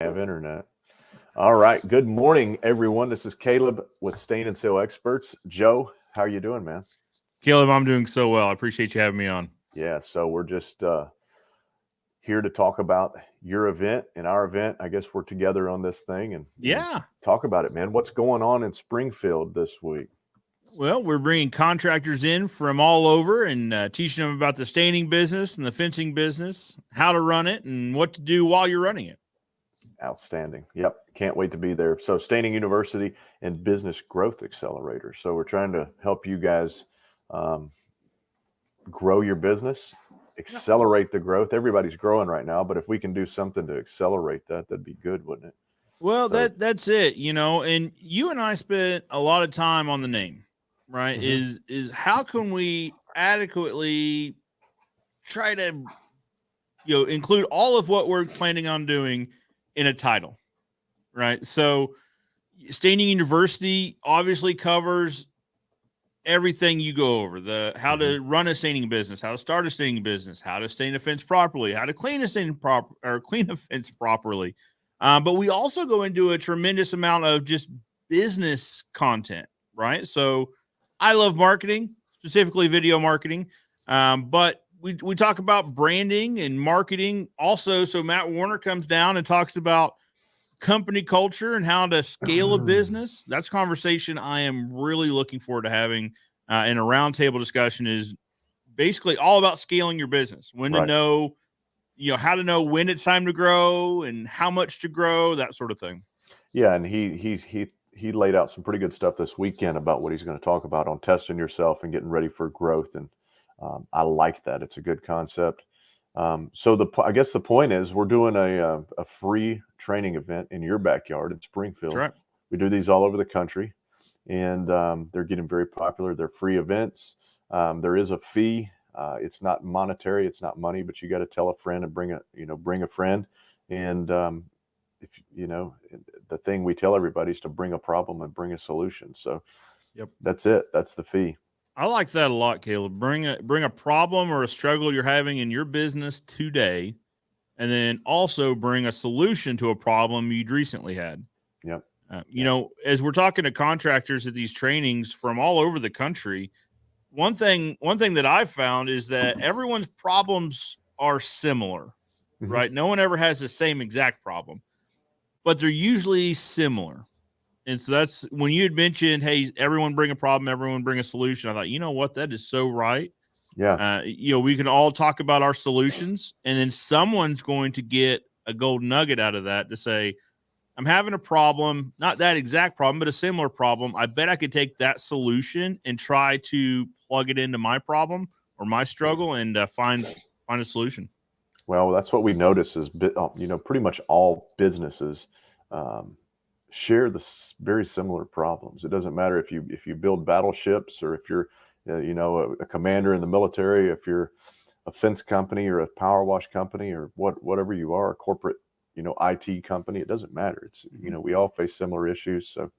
Have internet. All right. Good morning, everyone. This is Caleb with Stain and Seal Experts. Joe, how are you doing, man? Caleb, I'm doing so well. I appreciate you having me on. Yeah. So we're just here to talk about your event and our event. I guess we're together on this thing and talk about it, man. What's going on in Springfield this week? Well, we're bringing contractors in from all over and teaching them about the staining business and the fencing business, how to run it, and what to do while you're running it. Outstanding. Yep. Can't wait to be there. So Staining University and Business Growth Accelerator. So we're trying to help you guys grow your business, accelerate the growth. Everybody's growing right now, but if we can do something to accelerate that, that'd be good, wouldn't it? Well, that's it, and you and I spent a lot of time on the name, right? Mm-hmm. Is how can we adequately try to include all of what we're planning on doing in a title, right? So Staining University obviously covers everything you go over, the how to run a staining business, how to start a staining business, how to stain a fence properly, how to clean a clean a fence properly. But we also go into a tremendous amount of just business content, right? So I love marketing, specifically video marketing. But we talk about branding and marketing also. So Matt Warner comes down and talks about company culture and how to scale a business. That's a conversation I am really looking forward to having. And a roundtable discussion is basically all about scaling your business, when to know, how to know when it's time to grow and how much to grow, that sort of thing. Yeah. And he laid out some pretty good stuff this weekend about what he's going to talk about on testing yourself and getting ready for growth. And I like that. It's a good concept. So I guess the point is we're doing a free training event in your backyard in Springfield. That's right. We do these all over the country, and they're getting very popular. They're free events. There is a fee. It's not monetary. It's not money, but you got to tell a friend and bring a friend. And if the thing we tell everybody is to bring a problem and bring a solution. So that's it. That's the fee. I like that a lot, Caleb. Bring a problem or a struggle you're having in your business today, and then also bring a solution to a problem you'd recently had. Yep. As we're talking to contractors at these trainings from all over the country, one thing that I've found is that everyone's problems are similar, right? No one ever has the same exact problem, but they're usually similar. And so that's when you had mentioned, hey, everyone bring a problem, everyone bring a solution. I thought, you know what, that is so right. Yeah. We can all talk about our solutions, and then someone's going to get a gold nugget out of that to say, I'm having a problem, not that exact problem, but a similar problem. I bet I could take that solution and try to plug it into my problem or my struggle and find a solution. Well, that's what we notice is, pretty much all businesses share the very similar problems. It doesn't matter if you build battleships or if you're a commander in the military, if you're a fence company or a power wash company or whatever you are, a corporate IT company. It doesn't matter. It's we all face similar issues. So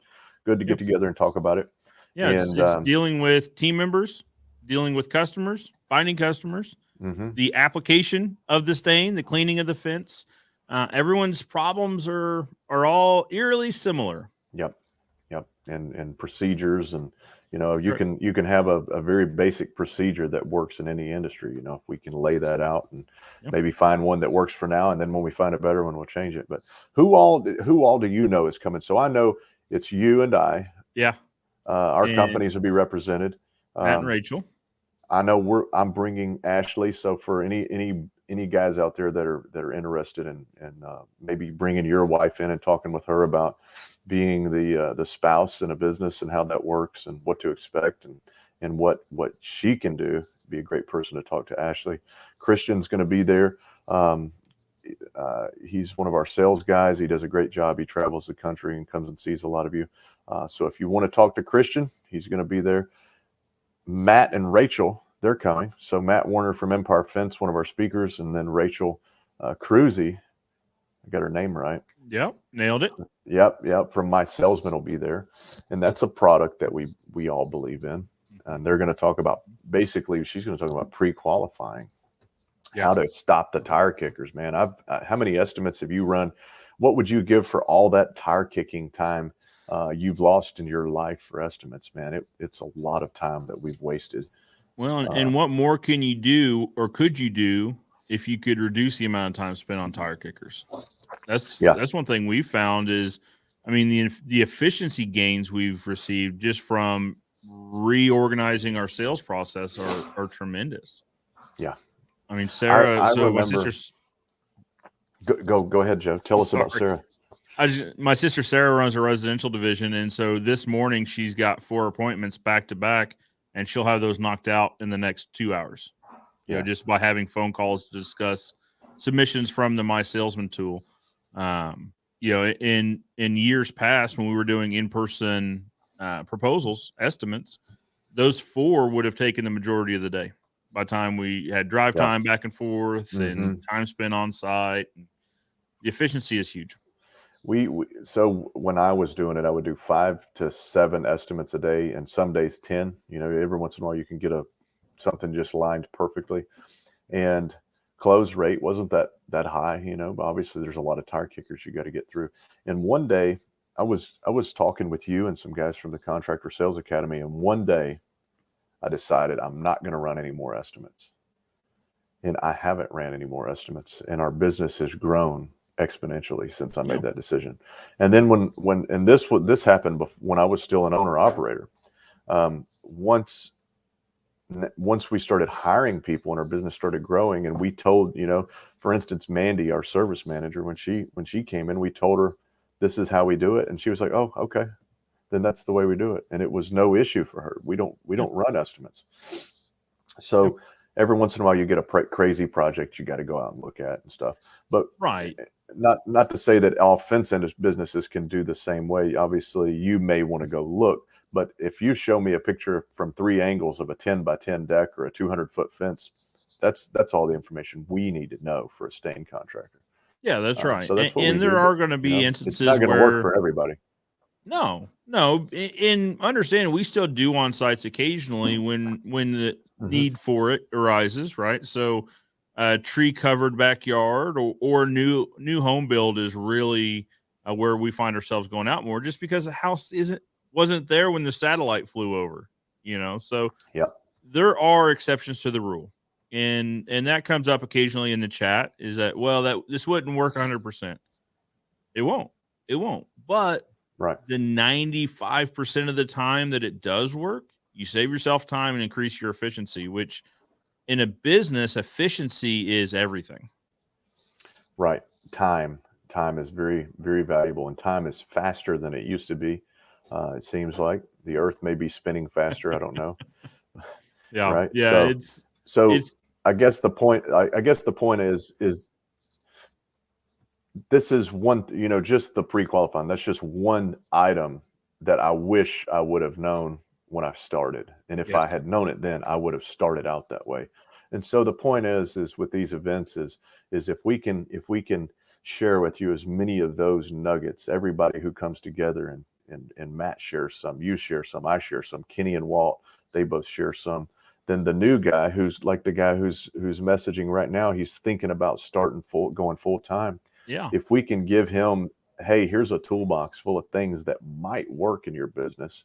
good to get together and talk about it. Yeah, it's dealing with team members, dealing with customers, finding customers, the application of the stain, the cleaning of the fence. Everyone's problems are all eerily similar. Yep. And procedures, and you can have a very basic procedure that works in any industry. If we can lay that out and maybe find one that works for now, and then when we find a better one, we'll change it. But who all do you know is coming? So I know it's you and I. Yeah. Our companies will be represented. Matt and Rachel. I know I'm bringing Ashley. So for any guys out there that are interested in maybe bringing your wife in and talking with her about being the spouse in a business and how that works and what to expect and what she can do, be a great person to talk to Ashley. Christian's going to be there. He's one of our sales guys. He does a great job. He travels the country and comes and sees a lot of you. So if you want to talk to Christian, he's going to be there. Matt and Rachel, they're coming. So Matt Warner from Empire Fence, one of our speakers, and then Rachel Cruzy. I got her name right. Yep, nailed it. Yep. From My Salesman will be there. And that's a product that we all believe in. And they're going to talk about, basically, she's going to talk about pre-qualifying, how to stop the tire kickers, man. How many estimates have you run what would you give for all that tire kicking time you've lost in your life for estimates, man? It's a lot of time that we've wasted. Well, and what more can you do, or could you do, if you could reduce the amount of time spent on tire kickers? That's one thing we found is, I mean, the efficiency gains we've received just from reorganizing our sales process are tremendous. Yeah. I mean, Sarah, I so remember, my sister's go ahead, Joe. Tell us about Sarah. My sister Sarah runs a residential division, and so this morning she's got 4 appointments back to back, and she'll have those knocked out in the next 2 hours. You know, just by having phone calls to discuss submissions from the My Salesman tool. You know, in years past when we were doing in-person proposals, estimates, those 4 would have taken the majority of the day. By the time we had drive time back and forth and time spent on site, the efficiency is huge. So when I was doing it, I would do 5 to 7 estimates a day, and some days 10. You know, every once in a while you can get something just lined perfectly, and close rate wasn't that high. You know, but obviously there's a lot of tire kickers you got to get through. And one day I was talking with you and some guys from the Contractor Sales Academy, and one day I decided I'm not going to run any more estimates, and I haven't ran any more estimates, and our business has grown exponentially since I made that decision. And then when this happened when I was still an owner operator, once we started hiring people and our business started growing, and we told, you know, for instance, Mandy, our service manager, when she came in, we told her this is how we do it, and she was like, oh, okay, then that's the way we do it, and it was no issue for her. We don't run estimates. So every once in a while you get a crazy project you got to go out and look at and stuff, but not to say that all fence end businesses can do the same way. Obviously you may want to go look, but if you show me a picture from 3 angles of a 10 by 10 deck or a 200-foot fence, that's all the information we need to know for a stain contractor. Yeah, that's right. So that's what and there are going to be instances it's not going to where work for everybody. No. In understanding, we still do on sites occasionally when the need for it arises, right? So, tree covered backyard or new home build is really where we find ourselves going out more, just because the house wasn't there when the satellite flew over, you know. So there are exceptions to the rule, and that comes up occasionally in the chat. Is that this wouldn't work 100%? It won't, but the 95% of the time that it does work, you save yourself time and increase your efficiency, which in a business, efficiency is everything. Right. Time is very, very valuable, and time is faster than it used to be. It seems like the earth may be spinning faster. I don't know. Yeah. Right. Yeah. So I guess the point is this is one, you know, just the pre-qualifying. That's just one item that I wish I would have known when I started. And if I had known it then, I would have started out that way. And so the point is with these events is if we can share with you as many of those nuggets, everybody who comes together, and Matt shares some, you share some, I share some, Kenny and Walt, they both share some. Then the new guy who's like the guy who's messaging right now, he's thinking about going full time. Yeah. If we can give him, hey, here's a toolbox full of things that might work in your business,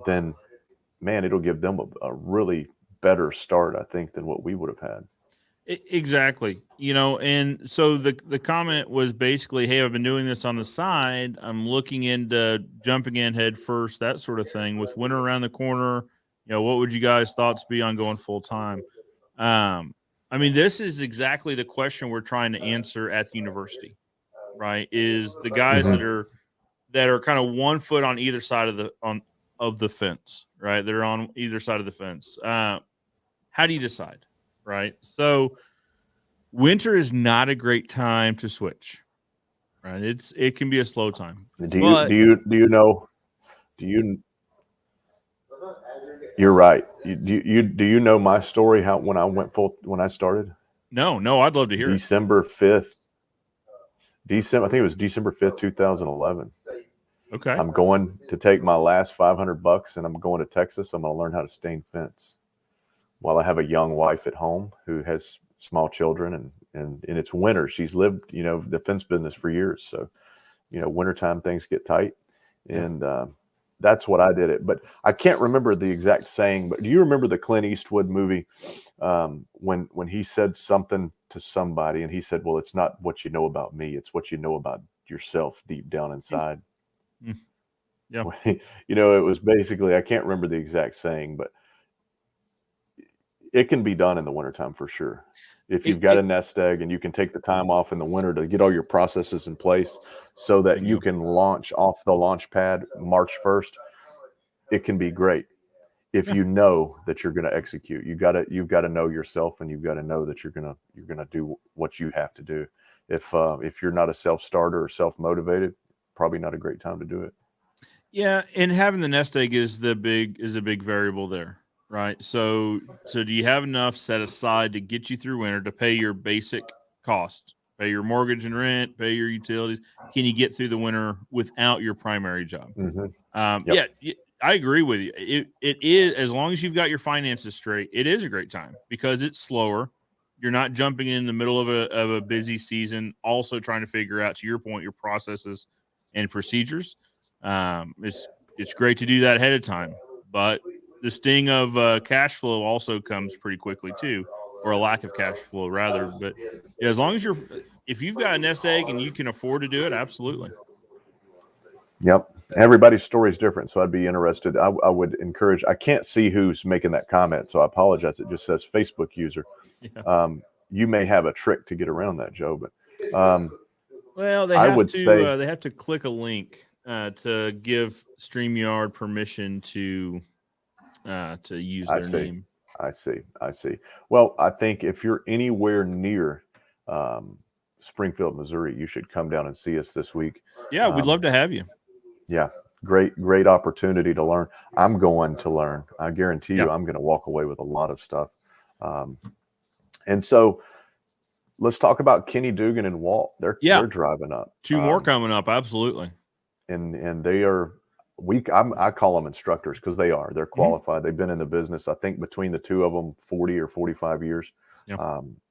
then man, it'll give them a really better start, I think, than what we would have had. Exactly. You know, and so the comment was basically, hey, I've been doing this on the side. I'm looking into jumping in head first, that sort of thing. With winter around the corner, you know, what would you guys' thoughts be on going full time? I mean, this is exactly the question we're trying to answer at the university, right? Is the guys that are kind of 1 foot on either side of the fence, right? They're on either side of the fence. How do you decide, right? So winter is not a great time to switch, right? It can be a slow time. You're right. Do you know my story? When I started? No, I'd love to hear December 5th. I think it was December 5th, 2011. Okay. I'm going to take my last $500 and I'm going to Texas. I'm going to learn how to stain fence while I have a young wife at home who has small children, and and it's winter. She's lived, the fence business for years. So, wintertime things get tight, and that's what I did it. But I can't remember the exact saying, but do you remember the Clint Eastwood movie when he said something to somebody and he said, well, it's not what you know about me, it's what you know about yourself deep down inside. Yeah. It was basically, I can't remember the exact saying, but it can be done in the wintertime for sure. If you've got a nest egg and you can take the time off in the winter to get all your processes in place so that you can launch off the launch pad March 1st, it can be great. If you know that you're going to execute, you've got to know yourself, and you've got to know that you're going to do what you have to do. If you're not a self-starter or self-motivated, probably not a great time to do it. Yeah, and having the nest egg is a big variable there, right? So do you have enough set aside to get you through winter to pay your basic cost, pay your mortgage and rent, pay your utilities? Can you get through the winter without your primary job? Yeah, I agree with you. It is, as long as you've got your finances straight, it is a great time because it's slower. You're not jumping in the middle of a busy season, also trying to figure out, to your point, your processes and procedures. It's great to do that ahead of time, but the sting of cash flow also comes pretty quickly too, or a lack of cash flow rather. But yeah, as long as if you've got a nest egg and you can afford to do it, absolutely. Yep. Everybody's story is different. So I'd be interested. I would encourage, I can't see who's making that comment, so I apologize. It just says Facebook user. Yeah. You may have a trick to get around that, Joe, but well, they have to click a link to give StreamYard permission to use their name. I see. Well, I think if you're anywhere near Springfield, Missouri, you should come down and see us this week. Yeah, we'd love to have you. Yeah, great opportunity to learn. I'm going to learn. I guarantee you, I'm going to walk away with a lot of stuff. And so let's talk about Kenny Dugan and Walt. They're driving up. 2 more coming up. Absolutely. And they are I call them instructors because they're qualified. They've been in the business, I think, between the two of them, 40 or 45 years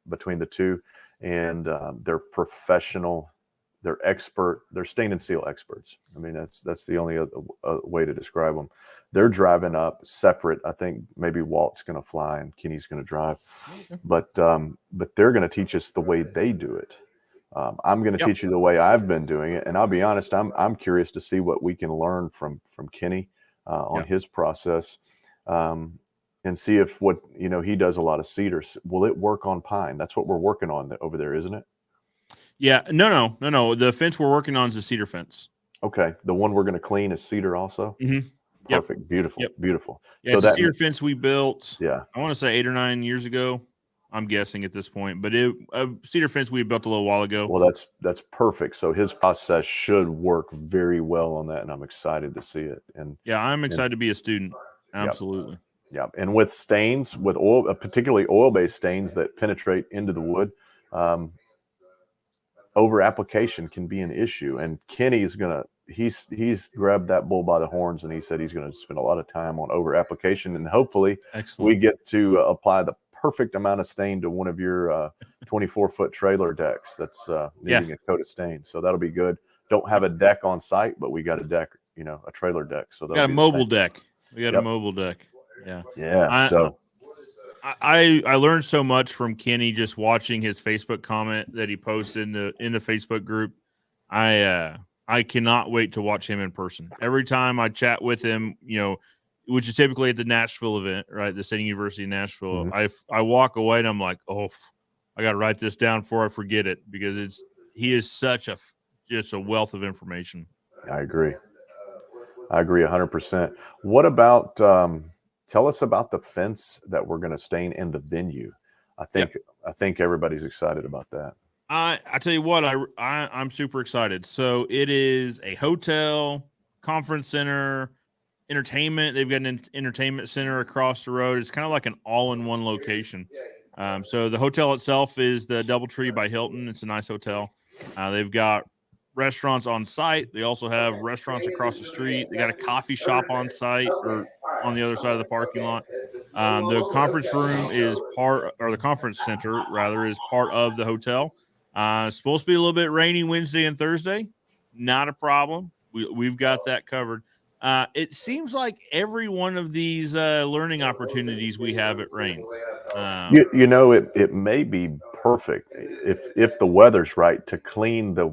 between the two. And they're professional. They're expert. They're stain and seal experts. I mean, that's the only other way to describe them. They're driving up separate. I think maybe Walt's going to fly and Kenny's going to drive, but they're going to teach us the way they do it. I'm going to teach you the way I've been doing it, and I'll be honest. I'm curious to see what we can learn from Kenny on his process, and see if he does a lot of cedar. Will it work on pine? That's what we're working on over there, isn't it? Yeah, no. The fence we're working on is a cedar fence. Okay, the one we're going to clean is cedar also. Perfect, beautiful, beautiful. Yeah, so it's a cedar fence we built. Yeah, I want to say 8 or 9 years ago. I'm guessing at this point, but a cedar fence we built a little while ago. Well, that's perfect. So his process should work very well on that, and I'm excited to see it. And I'm excited to be a student. Absolutely. Yeah, and with stains, with oil, particularly oil-based stains that penetrate into the wood. Over application can be an issue, and Kenny's he's grabbed that bull by the horns, and he said he's going to spend a lot of time on over application, and hopefully we get to apply the perfect amount of stain to one of your 24-foot trailer decks that's needing a coat of stain. So that'll be good. Don't have a deck on site, but we got a deck, a trailer deck. So we got a mobile deck. A mobile deck. Yeah. I learned so much from Kenny just watching his Facebook comment that he posted in the Facebook group. I cannot wait to watch him in person. Every time I chat with him, which is typically at the Nashville event, right? The State University of Nashville. I walk away and I'm like, oh, I got to write this down before I forget it, because he is such just a wealth of information. I agree 100%. What about, tell us about the fence that we're going to stain in the venue. I think everybody's excited about that. I tell you what, I'm super excited. So it is a hotel, conference center, entertainment. They've got an entertainment center across the road. It's kind of like an all-in-one location. So the hotel itself is the DoubleTree by Hilton. It's a nice hotel. They've got restaurants on site. They also have restaurants across the street. They got a coffee shop on site or on the other side of the parking lot. The conference room is the conference center rather is part of the hotel. Supposed to be a little bit rainy Wednesday and Thursday. Not a problem. We've got that covered. It seems like every one of these learning opportunities we have, it rains. It may be perfect if the weather's right to clean the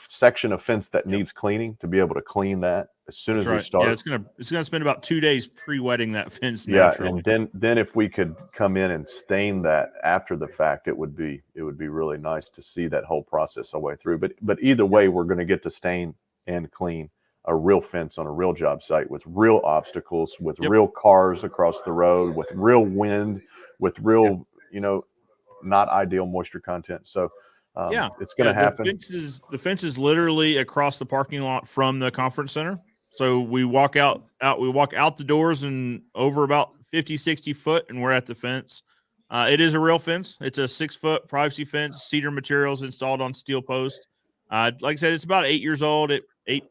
section of fence that needs cleaning, to be able to clean that as soon That's as we right. start. Yeah, it's gonna spend about 2 days pre-wetting that fence Yeah, naturally. and then if we could come in and stain that after the fact, it would be really nice to see that whole process all the way through. But either way, we're going to get to stain and clean a real fence on a real job site with real obstacles, with Yep. real cars across the road, with real wind, with real not ideal moisture content. So it's going to happen. The fence is literally across the parking lot from the conference center. So we walk out the doors and over about 50, 60 foot, and we're at the fence. It is a real fence. It's a 6-foot privacy fence, cedar materials installed on steel posts. Like I said, it's about 8 years old,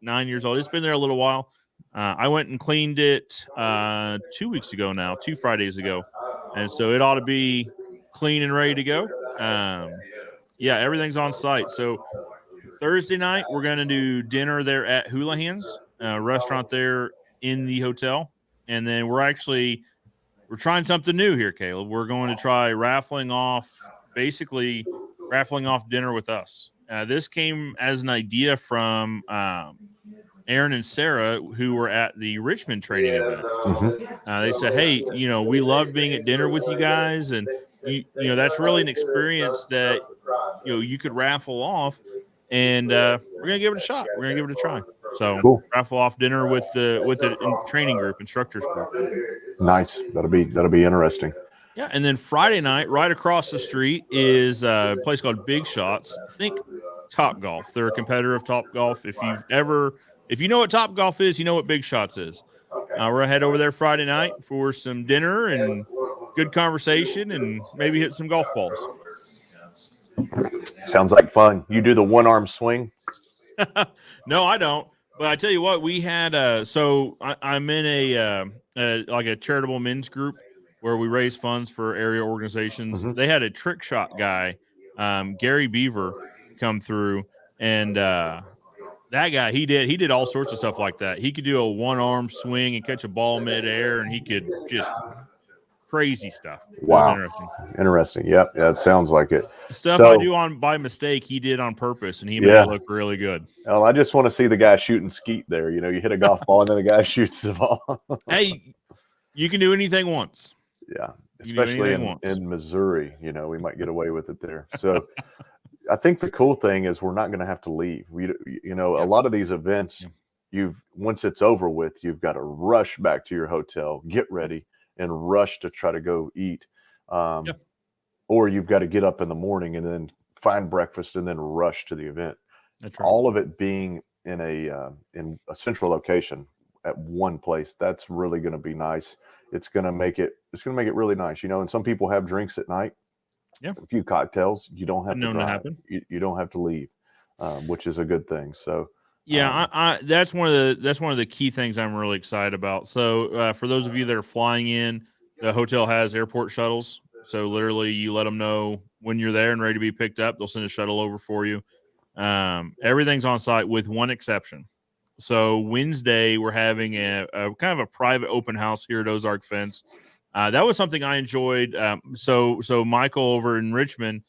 9 years old. It's been there a little while. I went and cleaned it 2 weeks ago now, 2 Fridays ago. And so it ought to be clean and ready to go. Yeah, everything's on site. So Thursday night, we're going to do dinner there at Houlihan's, a restaurant there in the hotel. And then we're trying something new here, Caleb. We're going to try raffling off dinner with us. This came as an idea from Aaron and Sarah, who were at the Richmond training event. They said, "Hey, we love being at dinner with you guys, and that's really an experience that you could raffle off, and we're gonna give it a shot. We're gonna give it a try. So Cool. raffle off dinner with the training group, instructors group. Nice. That'll be interesting. Yeah, and then Friday night, right across the street is a place called Big Shots. Think Top Golf. They're a competitor of Top Golf. If you know what Top Golf is, you know what Big Shots is. We're gonna head over there Friday night for some dinner and good conversation, and maybe hit some golf balls. Sounds like fun. You do the one-arm swing? No, I don't. But I tell you what, we had I'm in a charitable men's group where we raise funds for area organizations. Mm-hmm. They had a trick shot guy, Gary Beaver, come through, and that guy he did all sorts of stuff like that. He could do a one-arm swing and catch a ball midair, and he could just crazy stuff. Wow. It was Interesting. Yep. Yeah, it sounds like it. Stuff I do by mistake, he did on purpose, and he made it look really good. Well, I just want to see the guy shooting skeet there. You hit a golf ball, and then the guy shoots the ball. Hey, you can do anything once. Yeah, especially in Missouri, we might get away with it there. So I think the cool thing is we're not going to have to leave. A lot of these events, once it's over with, you've got to rush back to your hotel, get ready, and rush to try to go eat. Or you've got to get up in the morning and then find breakfast and then rush to the event. That's right. All of it being in a central location at one place, that's really going to be nice. It's going to make it really nice, and some people have drinks at night. Yeah, a few cocktails. You don't have to drive. You don't have to leave, which is a good thing. So yeah, that's one of the key things I'm really excited about. So for those of you that are flying in, the hotel has airport shuttles. So literally, you let them know when you're there and ready to be picked up. They'll send a shuttle over for you. Everything's on site with one exception. So Wednesday, we're having a kind of a private open house here at Ozark Fence. That was something I enjoyed. So Michael over in Richmond,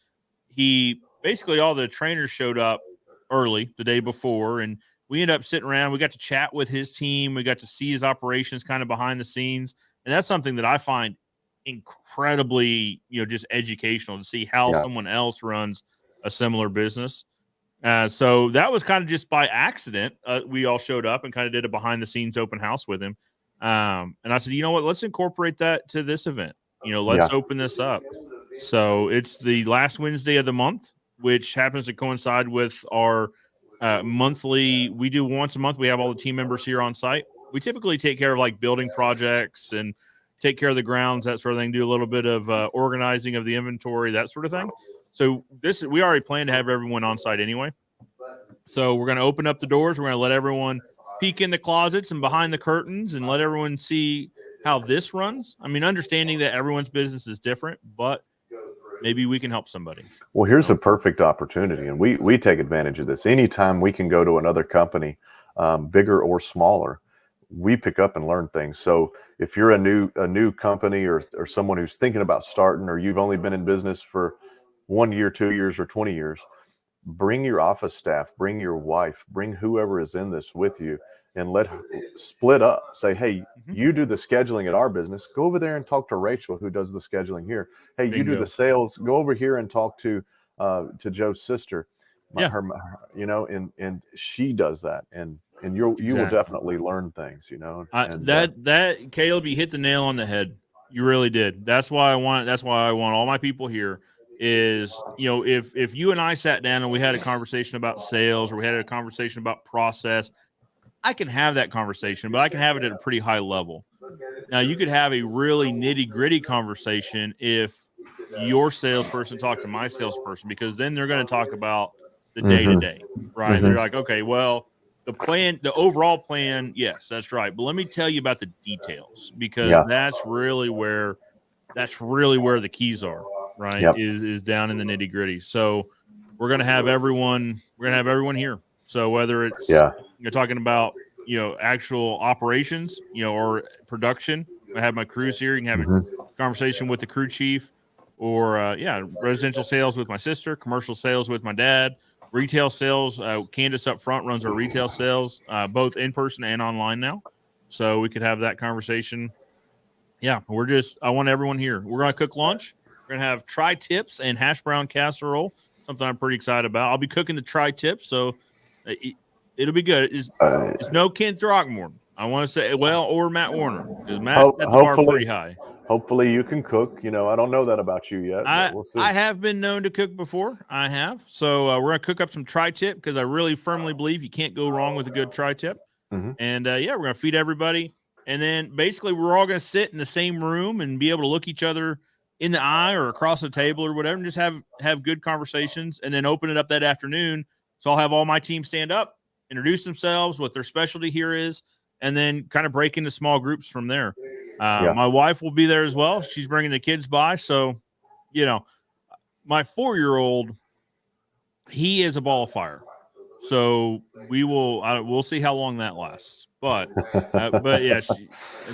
all the trainers showed up early the day before, and we ended up sitting around. We got to chat with his team. We got to see his operations kind of behind the scenes. And that's something that I find incredibly, just educational to see how someone else runs a similar business. So that was kind of just by accident. We all showed up and kind of did a behind the scenes open house with him. And I said, you know what, let's incorporate that to this event. Let's open this up. So it's the last Wednesday of the month, which happens to coincide with our monthly. We do once a month. We have all the team members here on site. We typically take care of like building projects and take care of the grounds, that sort of thing, do a little bit of organizing of the inventory, that sort of thing. So we already plan to have everyone on site anyway. So we're going to open up the doors. We're going to let everyone peek in the closets and behind the curtains and let everyone see how this runs. I mean, understanding that everyone's business is different, but maybe we can help somebody. Well, here's a perfect opportunity, and we take advantage of this. Anytime we can go to another company, bigger or smaller, we pick up and learn things. So if you're a new company or someone who's thinking about starting, or you've only been in business for 1 year, 2 years, or 20 years, bring your office staff, bring your wife, bring whoever is in this with you, and split up. Say, hey, you do the scheduling at our business. Go over there and talk to Rachel, who does the scheduling here. Hey, you do the sales. Go over here and talk to Joe's sister. And she does that, and you will definitely learn things. That Caleb, you hit the nail on the head. You really did. That's why I want all my people here. Is, if you and I sat down and we had a conversation about sales, or we had a conversation about process, I can have that conversation, but I can have it at a pretty high level. Now, you could have a really nitty gritty conversation if your salesperson talked to my salesperson, because then they're going to talk about the day to day, right? They're like, okay, well, the overall plan, yes, that's right. But let me tell you about the details, because that's really where the keys are, right? Yep. Is down in the nitty gritty. So we're going to have everyone here. So whether it's, you're talking about, actual operations, or production, I have my crews here. You can have a conversation with the crew chief, or residential sales with my sister, commercial sales with my dad, retail sales. Candace up front runs our retail sales, both in person and online now. So we could have that conversation. Yeah, I want everyone here. We're going to cook lunch. We're going to have tri-tips and hash brown casserole, something I'm pretty excited about. I'll be cooking the tri-tips, so it'll be good. It's no Ken Throckmorton. I want to say, or Matt Warner, because Matt set the bar pretty high. Hopefully you can cook. I don't know that about you yet, but we'll see. I have been known to cook before. I have. So we're going to cook up some tri-tip, because I really firmly believe you can't go wrong with a good tri-tip. And we're going to feed everybody. And then basically we're all going to sit in the same room and be able to look each other in the eye or across the table or whatever, and just have good conversations, and then open it up that afternoon. So I'll have all my team stand up, introduce themselves, what their specialty here is, and then kind of break into small groups from there. My wife will be there as well. She's bringing the kids by. So, my 4-year-old, he is a ball of fire. So we'll see how long that lasts. But yeah,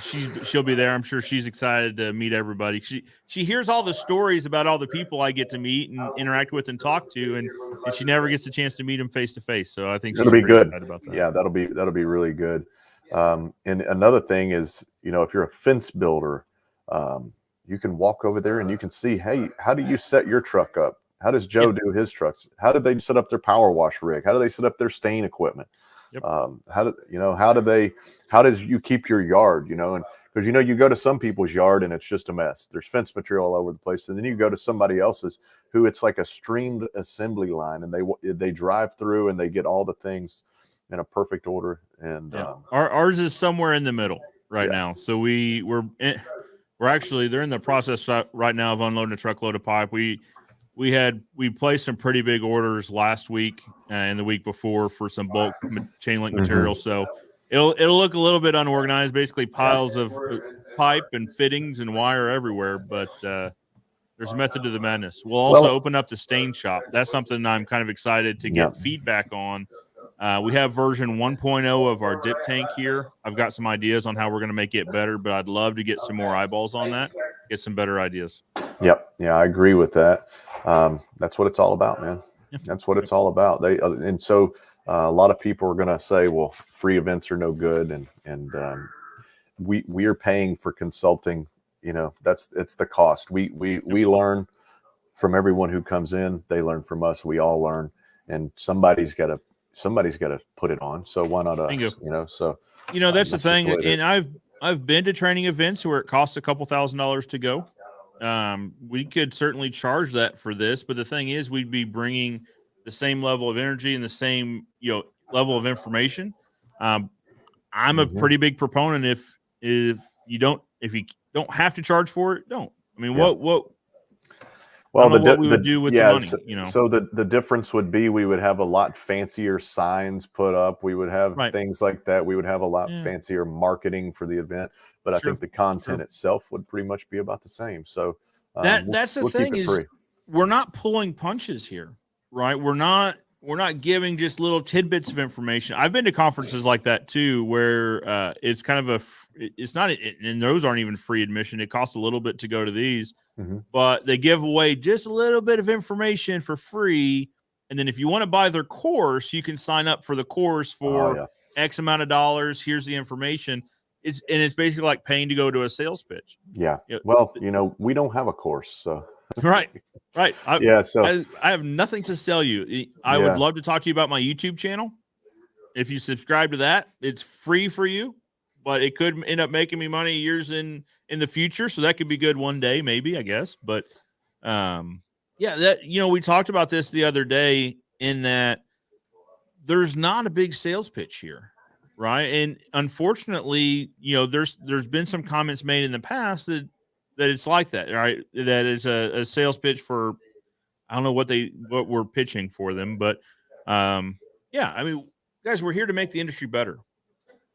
she'll be there. I'm sure she's excited to meet everybody. She hears all the stories about all the people I get to meet and interact with and talk to, and she never gets a chance to meet them face to face. So I think it'll be good about that. Yeah, that'll be really good. And another thing is, if you're a fence builder, you can walk over there and you can see, hey, how do you set your truck up? How does Joe do his trucks? How did they set up their power wash rig? How do they set up their stain equipment? How does you keep your yard, and because, you go to some people's yard and it's just a mess. There's fence material all over the place. And then you go to somebody else's who it's like a streamed assembly line, and they drive through and they get all the things in a perfect order. And ours is somewhere in the middle right now. So we're actually, they're in the process right now of unloading a truckload of pipe. We placed some pretty big orders last week and the week before for some bulk chain link material. So it'll look a little bit unorganized, basically piles of pipe and fittings and wire everywhere. But there's a method to the madness. We'll also open up the stain shop. That's something I'm kind of excited to get feedback on. We have version 1.0 of our dip tank here. I've got some ideas on how we're going to make it better, but I'd love to get some more eyeballs on that, get some better ideas. Yep. Yeah, I agree with that. That's what it's all about, man. That's what it's all about. And so a lot of people are going to say, well, free events are no good. And we are paying for consulting. It's the cost. We learn from everyone who comes in. They learn from us. We all learn, and somebody's got to put it on. So why not us? That's the thing. And I've been to training events where it costs a couple $1,000s to go. We could certainly charge that for this, but the thing is, we'd be bringing the same level of energy and the same, level of information. I'm a pretty big proponent. If you don't have to charge for it, don't. I mean, what I Well, don't know what we would do with the money, so the difference would be we would have a lot fancier signs put up. We would have Right. things like that. We would have a lot Yeah, fancier marketing for the event, but I sure. think the content Sure. itself would pretty much be about the same. So That's the we'll keep thing it is free. we're not pulling punches here, right? We're not giving just little tidbits of information. I've been to conferences like that too, where it's kind of it's not, and those aren't even free admission. It costs a little bit to go to these, Hmm. but they give away just a little bit of information for free. And then if you want to buy their course, you can sign up for the course Oh for yeah, X amount of dollars. Here's the information. It's basically like paying to go to a sales pitch. yeah. You Well, we don't have a course, so Right. Right. yeah. So I have nothing to sell you. I would yeah, love to talk to you about my YouTube channel. If you subscribe to that, it's free for you, but it could end up making me money years in the future. So that could be good one day, maybe, I guess. But yeah, that we talked about this the other day in that there's not a big sales pitch here. Right. And unfortunately, there's been some comments made in the past that it's like that, right? That it's a sales pitch for I don't know what we're pitching for them, but yeah, I mean, guys, we're here to make the industry better,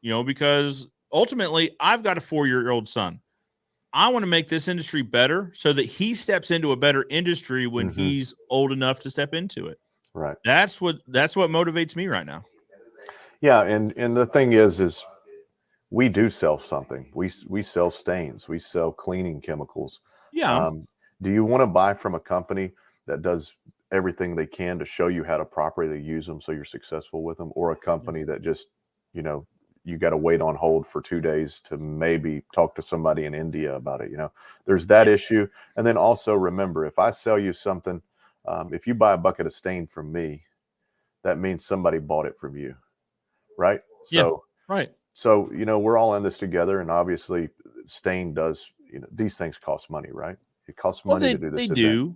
because ultimately I've got a 4-year-old son. I want to make this industry better so that he steps into a better industry when hmm, he's old enough to step into it. right. That's what motivates me right now. Yeah, and the thing is we do sell something. We sell stains. We sell cleaning chemicals. Yeah. Um, do you want to buy from a company that does everything they can to show you how to properly use them so you're successful with them, or a company that just, you know, you got to wait on hold for 2 days to maybe talk to somebody in India about it? There's that Yeah. issue. And then also remember, if I sell you something, if you buy a bucket of stain from me, that means somebody bought it from you, right? Yeah. So Right. we're all in this together, and obviously stain does, these things cost money, right? It costs Well, money to they do they this event. do.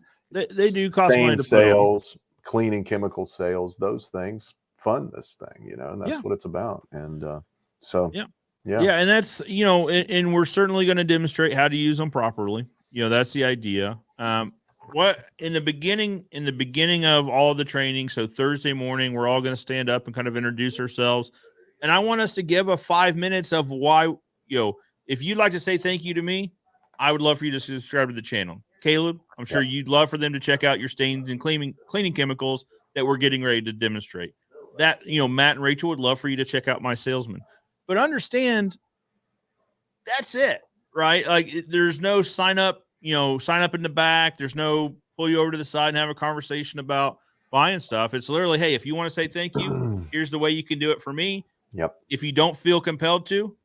They do cost money Stain to put on. sales, cleaning chemical sales, those things fund this thing, and Yeah. that's what it's about. And so Yeah. yeah. Yeah, and that's and we're certainly going to demonstrate how to use them properly. That's the idea. What in the beginning of all the training, so Thursday morning, we're all going to stand up and kind of introduce ourselves, and I want us to give a 5 minutes of why. If you'd like to say thank you to me, I would love for you to subscribe to the channel. Caleb, I'm Yeah. sure you'd love for them to check out your stains and cleaning chemicals that we're getting ready to demonstrate. That Matt and Rachel would love for you to check out my salesman. But understand that's it, right? Like there's no sign up in the back. There's no pull you over to the side and have a conversation about buying stuff. It's literally, hey, if you want to say thank you, here's the way you can do it for me. Yep. If you don't feel compelled to,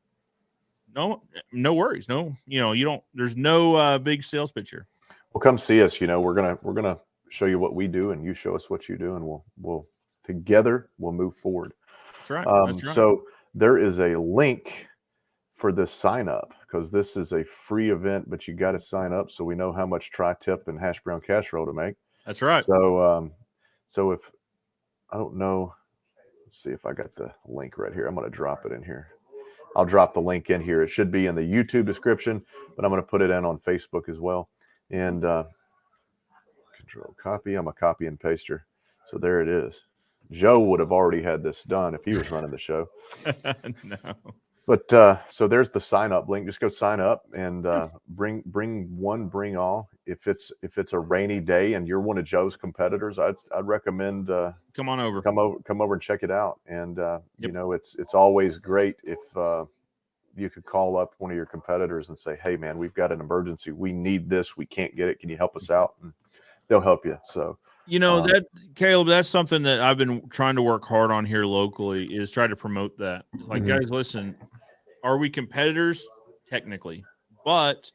no worries. No, you don't. There's no big sales pitch here. Well, come see us. We're gonna show you what we do, and you show us what you do, and we'll together we'll move forward. That's right. That's right. So there is a link for this sign up, because this is a free event, but you got to sign up so we know how much tri-tip and hash brown casserole to make. That's right. So if I don't know, let's see if I got the link right here. I'm going to drop it in here. I'll drop the link in here. It should be in the YouTube description, but I'm going to put it in on Facebook as well. And control copy. I'm a copy and paster. So there it is. Joe would have already had this done if he was running the show. No. But so there's the sign up link. Just go sign up and bring all. If it's a rainy day and you're one of Joe's competitors, I'd recommend Come on over. come over and check it out. And Yep. it's always great if you could call up one of your competitors and say, hey man, we've got an emergency. We need this. We can't get it. Can you help us out? And they'll help you. So that Caleb, that's something that I've been trying to work hard on here locally, is try to promote that. Like, guys, listen, are we competitors? Technically, but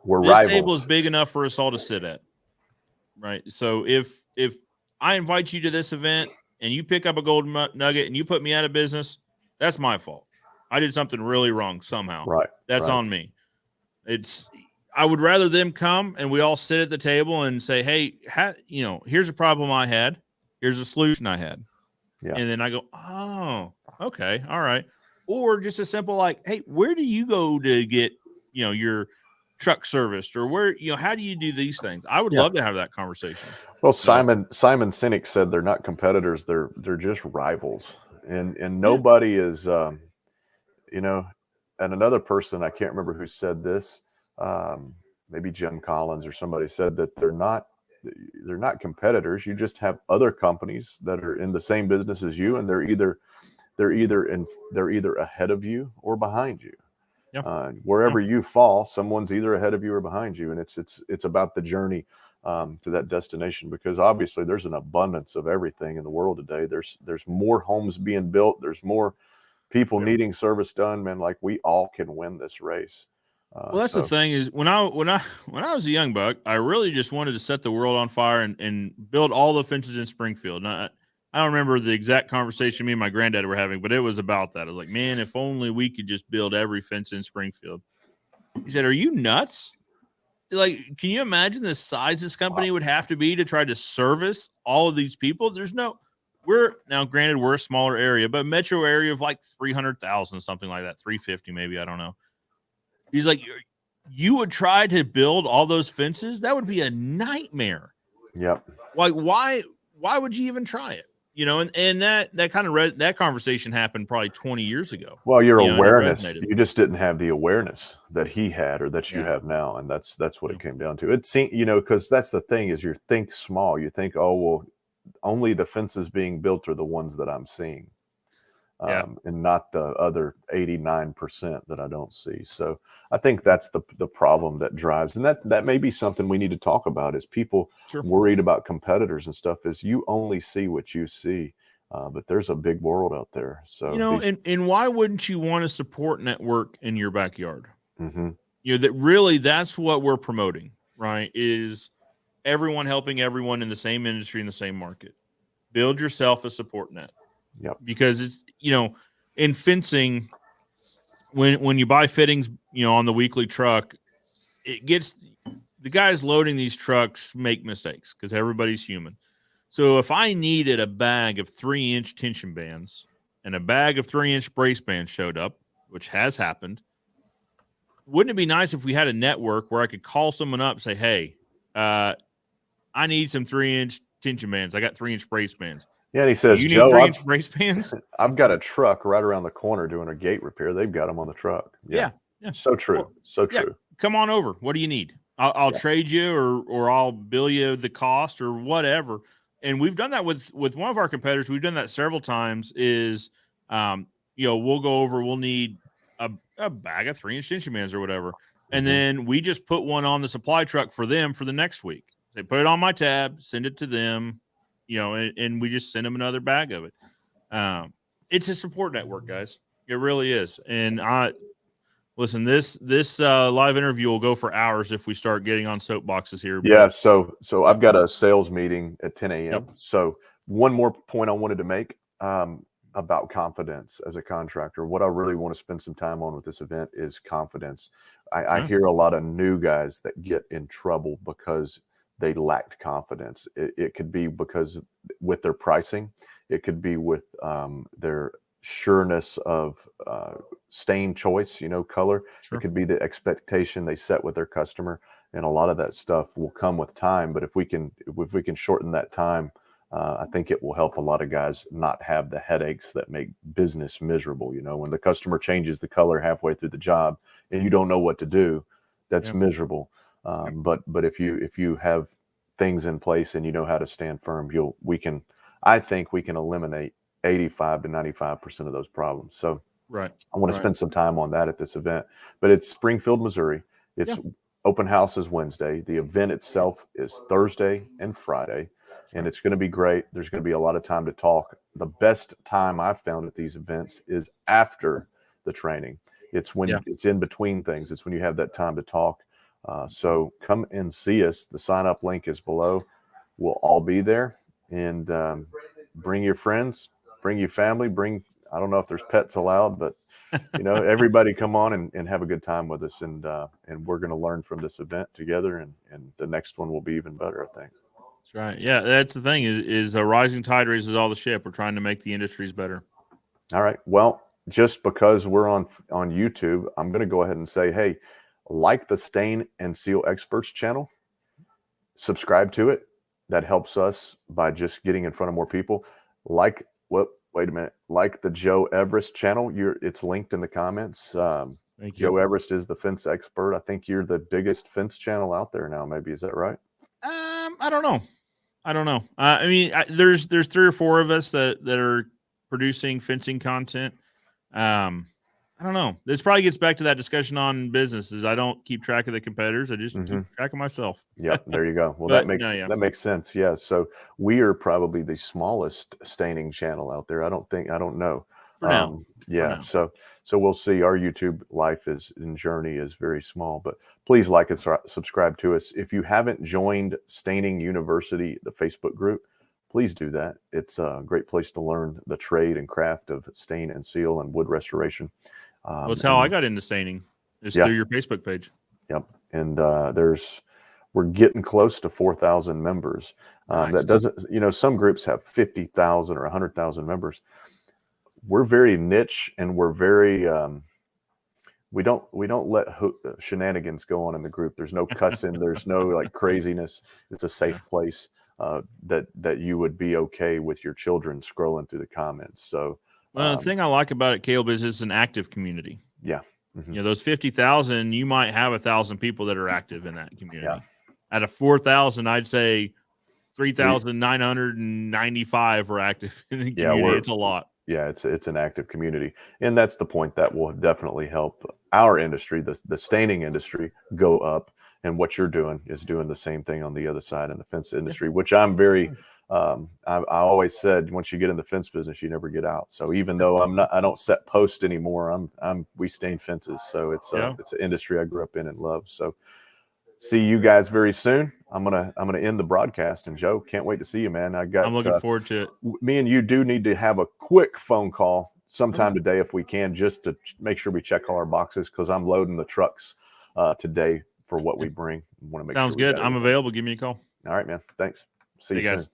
we're this rivals. table is big enough for us all to sit at, right? So if I invite you to this event and you pick up a golden nugget and you put me out of business, that's my fault. I did something really wrong somehow. Right. That's right. on me. I would rather them come and we all sit at the table and say, hey, here's a problem I had. Here's a solution I had. Yeah. And then I go, oh, okay. All right. Or just a simple like, hey, where do you go to get, your truck serviced, or where, how do you do these things? I would love to have that conversation. Well, Simon Sinek said they're not competitors; they're just rivals, and nobody is, you know. And another person, I can't remember who said this, maybe Jim Collins or somebody said that they're not competitors. You just have other companies that are in the same business as you, and they're either ahead of you or behind you. Wherever you fall, someone's either ahead of you or behind you, and it's about the journey to that destination, because obviously there's an abundance of everything in the world today. There's more homes being built. There's more people needing service done, man. Like, we all can win this race. Well, that's the thing is, when I was a young buck, I really just wanted to set the world on fire and build all the fences in Springfield. And I don't remember the exact conversation me and my granddad were having, but it was about that. I was like, man, if only we could just build every fence in Springfield. He said, "Are you nuts? Like, can you imagine the size this company would have to be to try to service all of these people? Now, granted, we're a smaller area, but metro area of like 300,000, something like that, 350 maybe, I don't know." He's like, "You would try to build all those fences? That would be a nightmare." Yep. Like, why would you even try it? And that kind of that conversation happened probably 20 years ago. Well, your awareness, you just didn't have the awareness that he had, or that you have now. And that's what it came down to. It seemed, because that's the thing, is you think small. You think, oh, well, only the fences being built are the ones that I'm seeing. And not the other 89% that I don't see. So I think that's the problem that drives, and that may be something we need to talk about, is people worried about competitors and stuff, is you only see what you see, but there's a big world out there. So, and why wouldn't you want a support network in your backyard? Mm-hmm. That's what we're promoting, right? Is everyone helping everyone in the same industry, in the same market. Build yourself a support net. Yep. Because it's, in fencing, when you buy fittings, on the weekly truck, the guys loading these trucks make mistakes because everybody's human. So if I needed a bag of 3-inch tension bands and a bag of 3-inch brace bands showed up, which has happened, wouldn't it be nice if we had a network where I could call someone up and say, "Hey, I need some 3-inch tension bands. I got 3-inch brace bands." Yeah, and he says, "You need "Joe, 3-inch brace bands?" I've got a truck right around the corner doing a gate repair. They've got them on the truck. Yeah. So true. Well, so true. Come on over. What do you need? I'll trade you, or I'll bill you the cost or whatever. And we've done that with one of our competitors. We've done that several times. We'll go over. We'll need a bag of 3-inch tension bands or whatever, and then we just put one on the supply truck for them for the next week. They put it on my tab, send it to them. And we just send them another bag of it. It's a support network, guys. It really is. And listen, this live interview will go for hours if we start getting on soapboxes here. Yeah. So I've got a sales meeting at 10 a.m. Yep. So one more point I wanted to make about confidence as a contractor. What I really want to spend some time on with this event is confidence. I hear a lot of new guys that get in trouble because they lacked confidence. It could be because with their pricing, it could be with their sureness of stain choice, color. It could be the expectation they set with their customer, and a lot of that stuff will come with time. But if we can shorten that time, I think it will help a lot of guys not have the headaches that make business miserable. When the customer changes the color halfway through the job and you don't know what to do, that's miserable. But if you have things in place and you know how to stand firm, I think we can eliminate 85 to 95% of those problems. So I want to spend some time on that at this event. But it's Springfield, Missouri. It's open house is Wednesday. The event itself is Thursday and Friday, and it's going to be great. There's going to be a lot of time to talk. The best time I've found at these events is after the training. It's when it's in between things. It's when you have that time to talk. So come and see us. The sign-up link is below. We'll all be there. And bring your friends, bring your family, I don't know if there's pets allowed, but, everybody come on and have a good time with us. And we're going to learn from this event together. And the next one will be even better, I think. That's right. Yeah, that's the thing is a rising tide raises all the ship. We're trying to make the industries better. All right. Well, just because we're on YouTube, I'm going to go ahead and say, hey, like the Stain and Seal Experts channel. Subscribe to it. That helps us by just getting in front of more people. Like what? Wait a minute. Like the Joe Everest channel. It's linked in the comments. Thank you. Joe Everest is the fence expert. I think you're the biggest fence channel out there now. Maybe, is that right? I don't know. I mean, there's 3 or 4 of us that are producing fencing content. I don't know. This probably gets back to that discussion on businesses. I don't keep track of the competitors. I just keep track of myself. Yeah, there you go. Well, But, that makes sense. Yeah. So we are probably the smallest staining channel out there. I don't know. For now. Yeah. So we'll see. Our YouTube life and journey is very small, but please like and subscribe to us. If you haven't joined Staining University, the Facebook group, please do that. It's a great place to learn the trade and craft of stain and seal and wood restoration. Well, it's how I got into staining. It's through your Facebook page. Yep. And we're getting close to 4,000 members. Nice. That doesn't, some groups have 50,000 or 100,000 members. We're very niche, and we're very, we don't let shenanigans go on in the group. There's no cussing. There's no like craziness. It's a safe place that you would be okay with your children scrolling through the comments. So, well, the thing I like about it, Caleb, is it's an active community. Yeah. Those 50,000, you might have 1,000 people that are active in that community. Yeah. Out of 4,000, I'd say 3,995 are active in the community. It's a lot. Yeah, it's an active community, and that's the point that will definitely help our industry, the staining industry, go up. And what you're doing is doing the same thing on the other side in the fence industry, which I'm very. I always said, once you get in the fence business, you never get out. So even though I don't set posts anymore. We stain fences. So it's an industry I grew up in and love. So see you guys very soon. I'm gonna end the broadcast. And Joe, can't wait to see you, man. I'm looking forward to it. Me and you do need to have a quick phone call sometime today if we can, just to make sure we check all our boxes, because I'm loading the trucks today for what we bring. Want to make Sounds sure good. I'm available. Give me a call. All right, man. Thanks. See you guys. soon.